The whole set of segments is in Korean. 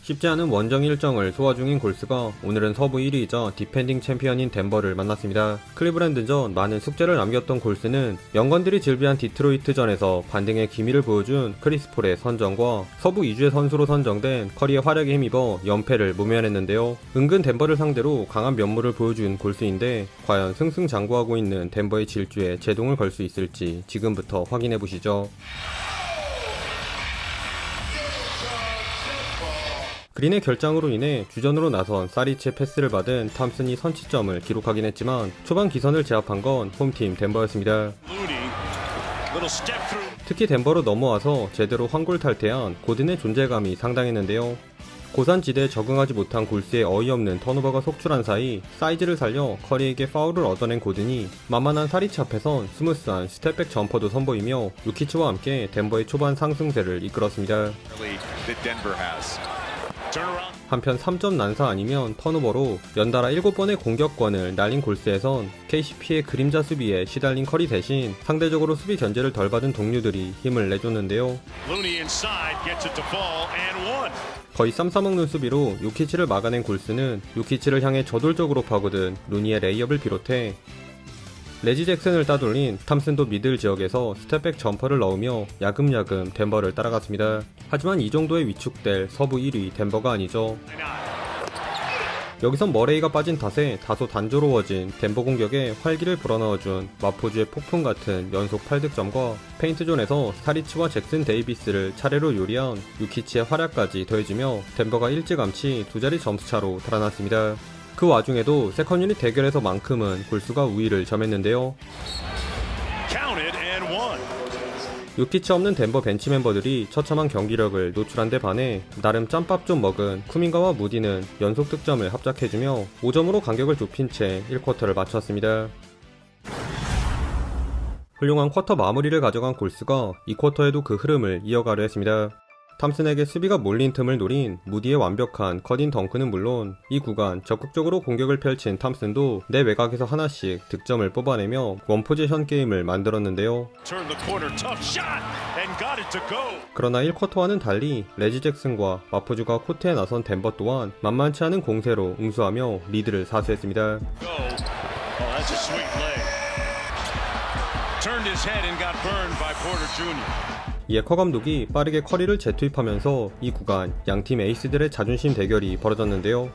쉽지 않은 원정 일정을 소화 중인 골스가 오늘은 서부 1위이자 디펜딩 챔피언인 덴버를 만났습니다. 클리브랜드전 많은 숙제를 남겼던 골스는 명건들이 즐비한 디트로이트전에서 반등의 기미를 보여준 크리스 폴의 선정과 서부 2주의 선수로 선정된 커리의 활약에 힘입어 연패를 모면했는데요. 은근 덴버를 상대로 강한 면모를 보여준 골스인데 과연 승승장구하고 있는 덴버의 질주에 제동을 걸 수 있을지 지금부터 확인해보시죠. 그린의 결장으로 인해 주전으로 나선 사리치의 패스를 받은 탐슨이 선취점을 기록하긴 했지만 초반 기선을 제압한 건 홈팀 덴버였습니다. 특히 덴버로 넘어와서 제대로 황골 탈퇴한 고든의 존재감이 상당했는데요. 고산지대에 적응하지 못한 골스의 어이없는 턴오버가 속출한 사이 사이즈를 살려 커리에게 파울을 얻어낸 고든이 만만한 사리치 앞에선 스무스한 스텝백 점퍼도 선보이며 요키치와 함께 덴버의 초반 상승세를 이끌었습니다. 한편 3점 난사 아니면 턴오버로 연달아 7번의 공격권을 날린 골스에선 KCP의 그림자 수비에 시달린 커리 대신 상대적으로 수비 견제를 덜 받은 동료들이 힘을 내줬는데요. 거의 쌈싸먹는 수비로 요키치를 막아낸 골스는 요키치를 향해 저돌적으로 파고든 루니의 레이업을 비롯해 레지 잭슨을 따돌린 탐슨도 미들 지역에서 스텝백 점퍼를 넣으며 야금야금 덴버를 따라갔습니다. 하지만 이 정도에 위축될 서부 1위 덴버가 아니죠. 여기선 머레이가 빠진 탓에 다소 단조로워진 덴버 공격에 활기를 불어넣어준 마포주의 폭풍 같은 연속 8득점과 페인트존에서 사리치와 잭슨 데이비스를 차례로 요리한 유키치의 활약까지 더해지며 덴버가 일찌감치 두 자리 점수차로 달아났습니다. 그 와중에도 세컨 유닛 대결에서만큼은 골스가 우위를 점했는데요. 요키치 없는 덴버 벤치 멤버들이 처참한 경기력을 노출한 데 반해 나름 짬밥 좀 먹은 쿠민가와 무디는 연속 득점을 합작해주며 5점으로 간격을 좁힌 채 1쿼터를 마쳤습니다. 훌륭한 쿼터 마무리를 가져간 골스가 2쿼터에도 그 흐름을 이어가려 했습니다. 탐슨에게 수비가 몰린 틈을 노린 무디의 완벽한 컷인 덩크는 물론 이 구간 적극적으로 공격을 펼친 탐슨도 내 외곽에서 하나씩 득점을 뽑아내며 원포지션 게임을 만들었는데요. 그러나 1쿼터와는 달리 레지 잭슨과 마포주가 코트에 나선 덴버 또한 만만치 않은 공세로 응수하며 리드를 사수했습니다. 이에 커 감독이 빠르게 커리를 재투입하면서 이 구간 양팀 에이스들의 자존심 대결이 벌어졌는데요.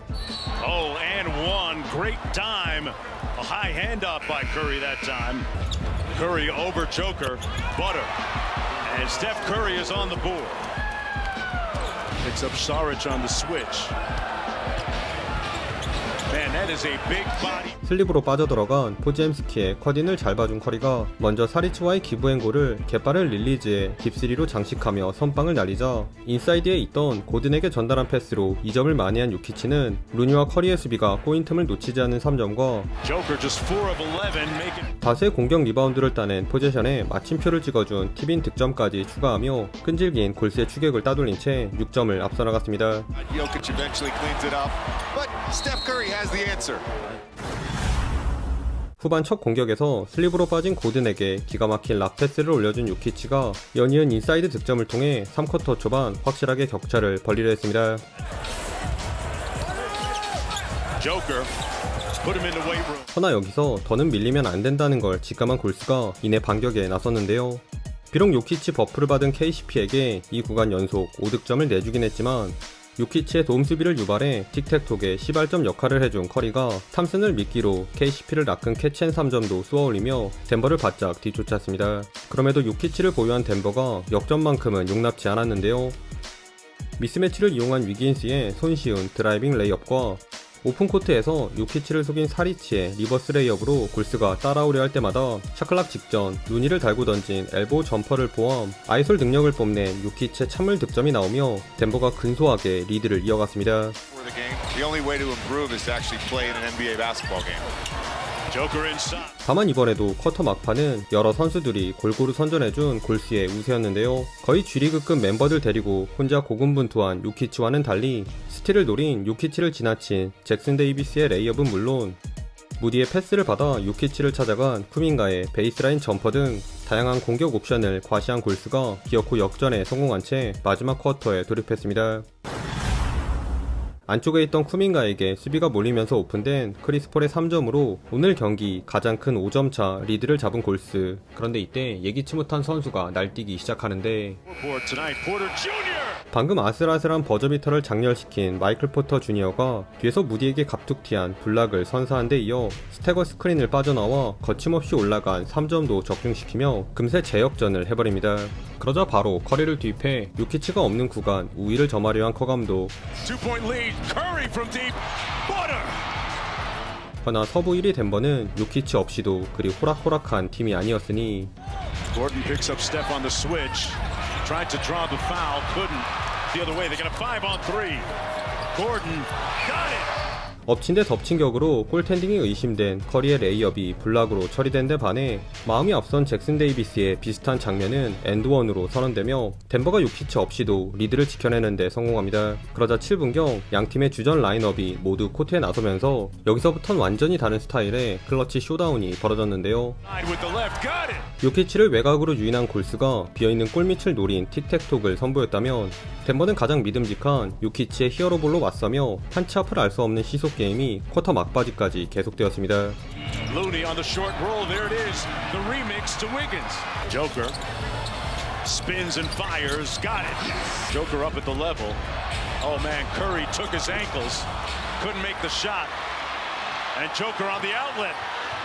슬립으로 빠져들어간 포지엠스키의 컷인을 잘 봐준 커리가 먼저 사리치와의 기부행고를 개빠른 릴리즈에 딥3로 장식하며 선빵을 날리자 인사이드에 있던 고든에게 전달한 패스로 2점을 만회한 요키치는 루니와 커리의 수비가 꼬인 틈을 놓치지 않는 3점과 다수의 공격 리바운드를 따낸 포제션에 마침표를 찍어준 팁인 득점까지 추가하며 끈질긴 골스의 추격을 따돌린 채 6점을 앞서 나갔습니다. 후반 첫 공격에서 슬립으로 빠진 고든에게 기가 막힌 락 패스를 올려준 요키치가 연이은 인사이드 득점을 통해 3쿼터 초반 확실하게 격차를 벌리려 했습니다. 허나 여기서 더는 밀리면 안 된다는 걸 직감한 골스가 이내 반격에 나섰는데요. 비록 요키치 버프를 받은 KCP에게 이 구간 연속 5득점을 내주긴 했지만 요키치의 도움 수비를 유발해 틱택톡의 시발점 역할을 해준 커리가 탐슨을 미끼로 KCP를 낚은 캐치앤 3점도 쏘아올리며 덴버를 바짝 뒤쫓았습니다. 그럼에도 요키치를 보유한 덴버가 역전만큼은 용납지 않았는데요. 미스매치를 이용한 위긴스의 손쉬운 드라이빙 레이업과 오픈코트에서 요키치를 속인 사리치의 리버스 레이업으로 골스가 따라오려 할 때마다 샤클락 직전 루니를 달고 던진 엘보우 점퍼를 포함 아이솔 능력을 뽐낸 요키치의 찬물 득점이 나오며 덴버가 근소하게 리드를 이어갔습니다. 다만 이번에도 쿼터 막판은 여러 선수들이 골고루 선전해준 골스의 우세였는데요. 거의 G리그급 멤버들 데리고 혼자 고군분투한 요키치와는 달리 스틸을 노린 요키치를 지나친 잭슨 데이비스의 레이업은 물론 무디의 패스를 받아 요키치를 찾아간 쿠민가의 베이스라인 점퍼 등 다양한 공격 옵션을 과시한 골스가 기어코 역전에 성공한 채 마지막 쿼터에 돌입했습니다. 안쪽에 있던 쿠민가에게 수비가 몰리면서 오픈된 크리스 폴의 3점으로 오늘 경기 가장 큰 5점차 리드를 잡은 골스. 그런데 이때 예기치 못한 선수가 날뛰기 시작하는데 방금 아슬아슬한 버저비터를 장렬시킨 마이클 포터 주니어가 뒤에서 무디에게 갑툭튀한 블락을 선사한 데 이어 스태거 스크린을 빠져나와 거침없이 올라간 3점도 적중시키며 금세 재역전을 해버립니다. 그러자 바로 커리를 투입해 요키치가 없는 구간 우위를 점하려 한 커 감독. 허나 서부 1위 덴버는 요키치 없이도 그리 호락호락한 팀이 아니었으니 Gordon picks up Steph on the switch. Tried to draw the foul, couldn't. The other way, they got a 5-on-3. Gordon got it. 엎친 데 덮친 격으로 골텐딩이 의심된 커리의 레이업이 블락으로 처리된 데 반해 마음이 앞선 잭슨 데이비스의 비슷한 장면은 엔드원으로 선언되며 덴버가 요키치 없이도 리드를 지켜내는 데 성공합니다. 그러자 7분경 양팀의 주전 라인업이 모두 코트에 나서면서 여기서부턴 완전히 다른 스타일의 클러치 쇼다운이 벌어졌는데요. 요키치를 외곽으로 유인한 골스가 비어있는 골밑을 노린 틱택톡을 선보였다면 덴버는 가장 믿음직한 요키치의 히어로볼로 맞서며 한치 앞을 알 수 없는 시속 게임이 쿼터 막바지까지 계속되었습니다. Looney on the short roll. There it is. The remix to Wiggins. Joker spins and fires. Got it. Joker up at the level. Oh man, Curry took his ankles. Couldn't make the shot. And Joker on the outlet,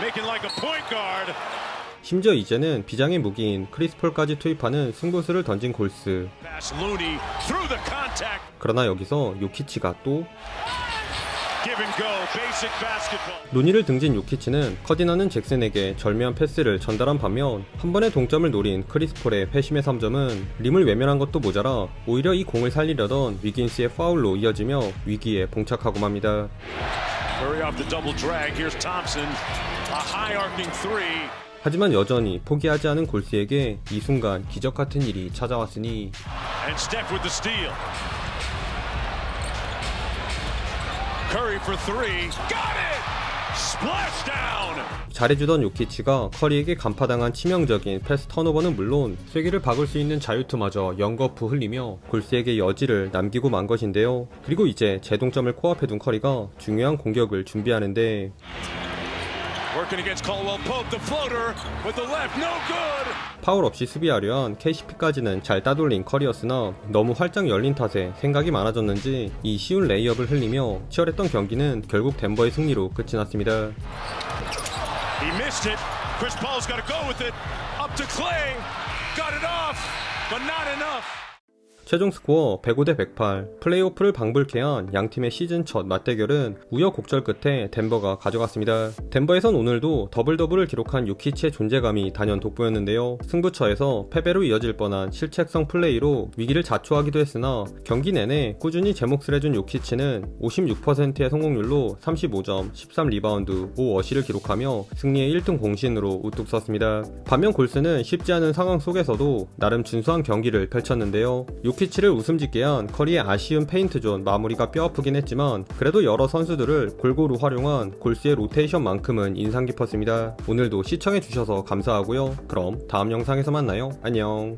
making like a point guard. 심지어 이제는 비장의 무기인 크리스 폴까지 투입하는 승부수를 던진 골스. Pass Looney through the contact. 그러나 여기서 요키치가 또 Give and go. Basic basketball. 루니를 등진 요키치는 커디나는 잭슨에게 절묘한 패스를 전달한 반면 한 번의 동점을 노린 크리스 폴의 회심의 3점은 림을 외면한 것도 모자라 오히려 이 공을 살리려던 위긴스의 파울로 이어지며 위기에 봉착하고 맙니다. Curry off the double drag. Here's Thompson. A high arcing three. 하지만 여전히 포기하지 않은 골스에게 이 순간 기적 같은 일이 찾아왔으니 And Steph with the steal. Curry for three. Got it! Splash down! 잘해주던 요키치가 커리에게 간파당한 치명적인 패스 턴오버는 물론 쐐기를 박을 수 있는 자유투마저 연거푸 흘리며 골스에게 여지를 남기고 만 것인데요. 그리고 이제 제동점을 코앞에 둔 커리가 중요한 공격을 준비하는데 Working against Caldwell Pope, the floater with the left, no good. 파울 없이 수비하려 한 KCP까지는 잘 따돌린 커리였으나 너무 활짝 열린 탓에 생각이 많아졌는지 이 쉬운 레이업을 흘리며 치열했던 경기는 결국 덴버의 승리로 끝이 났습니다. He missed it. Chris Paul's got to go with it. Up to Clay. Got it off, but not enough. 최종 스코어 105대 108, 플레이오프를 방불케 한 양팀의 시즌 첫 맞대결은 우여곡절 끝에 덴버가 가져갔습니다. 덴버에선 오늘도 더블더블을 기록한 요키치의 존재감이 단연 돋보였는데요. 승부처에서 패배로 이어질 뻔한 실책성 플레이로 위기를 자초하기도 했으나 경기 내내 꾸준히 제 몫을 해준 요키치는 56%의 성공률로 35점, 13리바운드, 5어시를 기록하며 승리의 1등 공신으로 우뚝 섰습니다. 반면 골스는 쉽지 않은 상황 속에서도 나름 준수한 경기를 펼쳤는데요. 요키치를 웃음짓게 한 커리의 아쉬운 페인트존 마무리가 뼈아프긴 했지만 그래도 여러 선수들을 골고루 활용한 골스의 로테이션만큼은 인상 깊었습니다. 오늘도 시청해주셔서 감사하고요. 그럼 다음 영상에서 만나요. 안녕.